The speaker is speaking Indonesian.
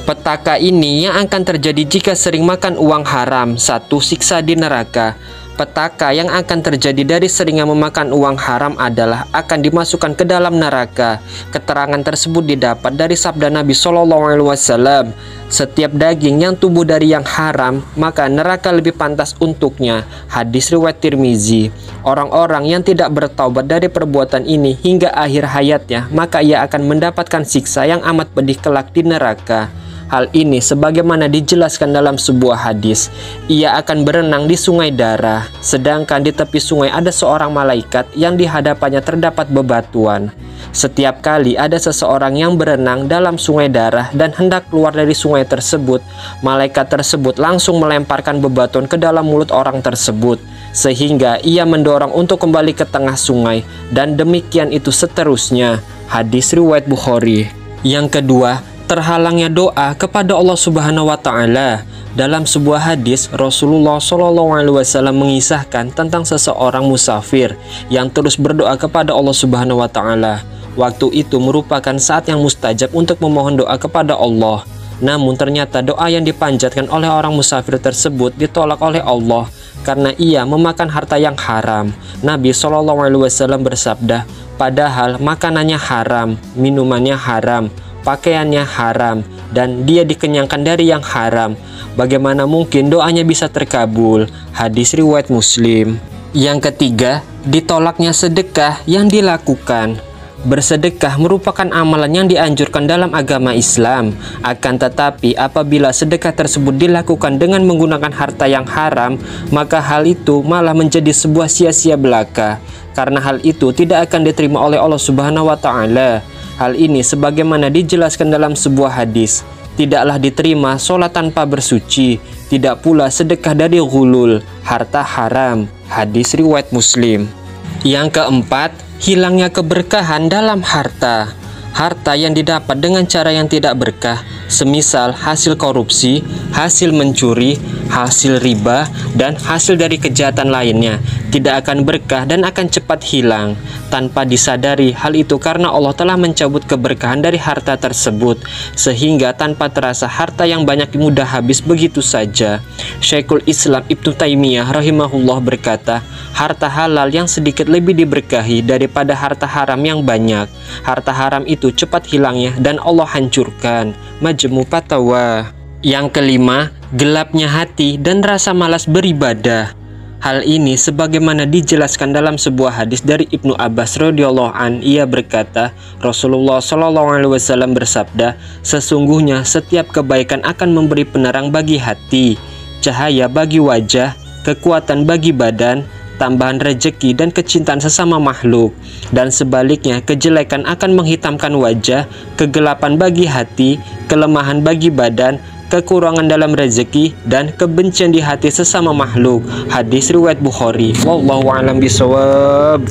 Petaka ini yang akan terjadi jika sering makan uang haram. 1. Siksa di neraka. Petaka yang akan terjadi dari seringnya memakan uang haram adalah akan dimasukkan ke dalam neraka. Keterangan tersebut didapat dari sabda Nabi SAW. Setiap daging yang tumbuh dari yang haram, maka neraka lebih pantas untuknya. Hadis riwayat Tirmizi. Orang-orang yang tidak bertaubat dari perbuatan ini hingga akhir hayatnya, maka ia akan mendapatkan siksa yang amat pedih kelak di neraka. Hal ini sebagaimana dijelaskan dalam sebuah hadis. Ia akan berenang di sungai darah, sedangkan di tepi sungai ada seorang malaikat yang di hadapannya terdapat bebatuan. Setiap kali ada seseorang yang berenang dalam sungai darah dan hendak keluar dari sungai tersebut, malaikat tersebut langsung melemparkan bebatuan ke dalam mulut orang tersebut, sehingga ia mendorong untuk kembali ke tengah sungai, dan demikian itu seterusnya. Hadis riwayat Bukhari. Yang kedua, terhalangnya doa kepada Allah Subhanahu wa Ta'ala. Dalam sebuah hadis, Rasulullah SAW mengisahkan tentang seseorang musafir yang terus berdoa kepada Allah Subhanahu wa Ta'ala. Waktu itu merupakan saat yang mustajab untuk memohon doa kepada Allah. Namun ternyata doa yang dipanjatkan oleh orang musafir tersebut ditolak oleh Allah karena ia memakan harta yang haram. Nabi SAW bersabda, padahal makanannya haram, minumannya haram, pakaiannya haram, dan dia dikenyangkan dari yang haram. Bagaimana mungkin doanya bisa terkabul? Hadis riwayat Muslim. Yang ketiga, ditolaknya sedekah yang dilakukan. Bersedekah merupakan amalan yang dianjurkan dalam agama Islam. Akan tetapi apabila sedekah tersebut dilakukan dengan menggunakan harta yang haram, maka hal itu malah menjadi sebuah sia-sia belaka, karena hal itu tidak akan diterima oleh Allah Subhanahu wa Ta'ala. Hal ini sebagaimana dijelaskan dalam sebuah hadis. Tidaklah diterima sholat tanpa bersuci, tidak pula sedekah dari ghulul, harta haram. Hadis riwayat Muslim. Yang keempat, hilangnya keberkahan dalam harta. Harta yang didapat dengan cara yang tidak berkah, semisal hasil korupsi, hasil mencuri, hasil riba, dan hasil dari kejahatan lainnya, tidak akan berkah dan akan cepat hilang. Tanpa disadari hal itu karena Allah telah mencabut keberkahan dari harta tersebut, sehingga tanpa terasa harta yang banyak mudah habis begitu saja. Syekhul Islam Ibnu Taimiyah rahimahullah berkata, harta halal yang sedikit lebih diberkahi daripada harta haram yang banyak. Harta haram itu cepat hilangnya dan Allah hancurkan. Majmu' Fatawa. Yang kelima, gelapnya hati dan rasa malas beribadah. Hal ini sebagaimana dijelaskan dalam sebuah hadis dari Ibnu Abbas radhiyallahu an. Ia berkata, Rasulullah SAW bersabda, sesungguhnya setiap kebaikan akan memberi penerang bagi hati, cahaya bagi wajah, kekuatan bagi badan, tambahan rejeki dan kecintaan sesama makhluk. Dan sebaliknya, kejelekan akan menghitamkan wajah, kegelapan bagi hati, kelemahan bagi badan, kekurangan dalam rezeki, dan kebencian di hati sesama makhluk. Hadis riwayat Bukhari. Wallahu a'lam bishawab.